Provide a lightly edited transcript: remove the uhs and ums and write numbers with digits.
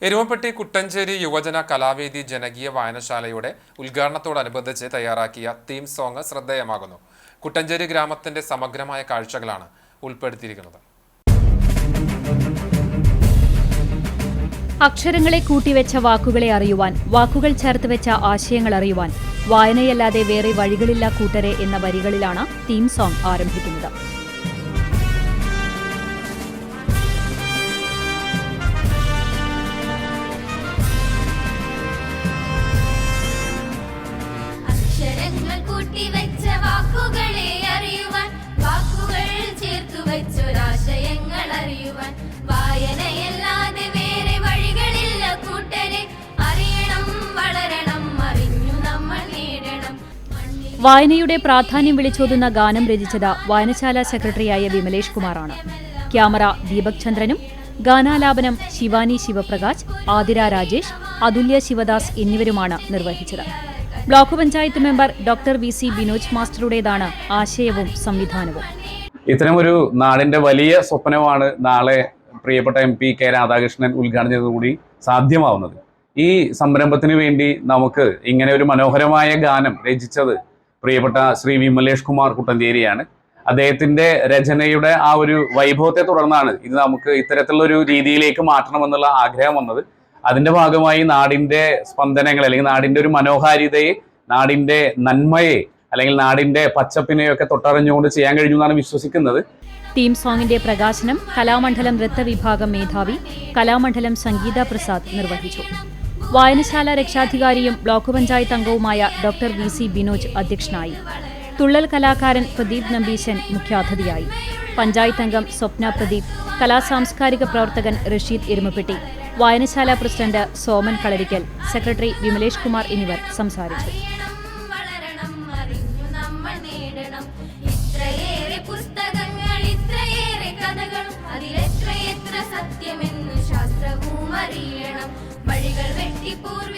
എരുമപ്പെട്ടി കുട്ടഞ്ചേരി യുവജന കലാവേദി ജനകീയ വായനശാലയുടെ ഉദ്ഘാടനത്തോടനുബന്ധിച്ച് തയ്യാറാക്കിയ തീം സോങ് ശ്രദ്ധേയമാകുന്നു. കുട്ടഞ്ചേരി ഗ്രാമത്തിന്റെ സമഗ്രമായ കാഴ്ചകളാണ് ഉൾപ്പെടുത്തിയിരിക്കുന്നത്. അക്ഷരങ്ങളെ കൂട്ടിവെച്ച വാക്കുകളെ അറിയുവാൻ, വാക്കുകൾ ചേർത്ത് വെച്ച ആശയങ്ങൾ അറിയുവാൻ, വായനയല്ലാതെ വേറെ വഴികളില്ല കൂട്ടരെ എന്ന വരികളിലാണ് തീം സോങ് ആരംഭിക്കുന്നത്. വായനയുടെ പ്രാധാന്യം വിളിച്ചോതുന്ന ഗാനം രചിച്ചത് വായനശാല സെക്രട്ടറിയായ വിമലേഷ് കുമാറാണ്. ക്യാമറ ദീപക് ചന്ദ്രനും, ഗാനാലാപനം ശിവാനി ശിവപ്രകാശ്, ആതിര രാജേഷ്, അതുല്യ ശിവദാസ് എന്നിവരുമാണ് നിർവഹിച്ചത്. Block panchayat member doctor VC Binoj മാസ്റ്ററുടേതാണ് ആശയവും സംവിധാനവും. ഇത്തരമൊരു നാടിന്റെ വലിയ സ്വപ്നമാണ് നാളെ പ്രിയപ്പെട്ട MP കെ രാധാകൃഷ്ണൻ ഉദ്ഘാടനം ചെയ്തതുകൂടി സാധ്യമാവുന്നത്. ഈ സംരംഭത്തിന് വേണ്ടി നമുക്ക് ഇങ്ങനെ ഒരു മനോഹരമായ ഗാനം രചിച്ചത് പ്രിയപ്പെട്ട ശ്രീ വിമലേഷ് കുമാർ കുട്ടഞ്ചേരിയാണ്. അദ്ദേഹത്തിന്റെ രചനയുടെ ആ ഒരു വൈഭവത്തെ തുടർന്നാണ് ഇത് നമുക്ക് ഇത്തരത്തിലുള്ള ഒരു രീതിയിലേക്ക് മാറ്റണമെന്നുള്ള ആഗ്രഹം വന്നത്. അതിന്റെ ഭാഗമായി നാടിന്റെ സ്പന്ദനങ്ങൾ അല്ലെങ്കിൽ നാടിന്റെ ഒരു മനോഹാരിതയെ, നാടിന്റെ നന്മയെ അല്ലെങ്കിൽ നാടിന്റെ പച്ചപ്പിനെയൊക്കെ തൊട്ടറിഞ്ഞുകൊണ്ട് ചെയ്യാൻ കഴിഞ്ഞു എന്നാണ് വിശ്വസിക്കുന്നത്. തീം സോങ്ങിന്റെ പ്രകാശനം കലാമണ്ഡലം നൃത്തവിഭാഗം മേധാവി കലാമണ്ഡലം സംഗീത പ്രസാദ് നിർവഹിച്ചു. വായനശാല രക്ഷാധികാരിയും ബ്ലോക്ക് പഞ്ചായത്ത് അംഗവുമായ ഡോക്ടർ VC ബിനോജ് അധ്യക്ഷനായി. തുള്ളൽ കലാകാരൻ പ്രദീപ് നമ്പീശൻ മുഖ്യാതിഥിയായി. പഞ്ചായത്ത് അംഗം സ്വപ്ന പ്രദീപ്, കലാസാംസ്കാരിക പ്രവർത്തകൻ റഷീദ് എരുമപ്പെട്ടി, വായനശാല പ്രസിഡന്റ് സോമൻ കളരിക്കൽ, സെക്രട്ടറി വിമലേഷ് കുമാർ എന്നിവർ സംസാരിച്ചു. വഴികൾ വെട്ടി പൂർവ്വ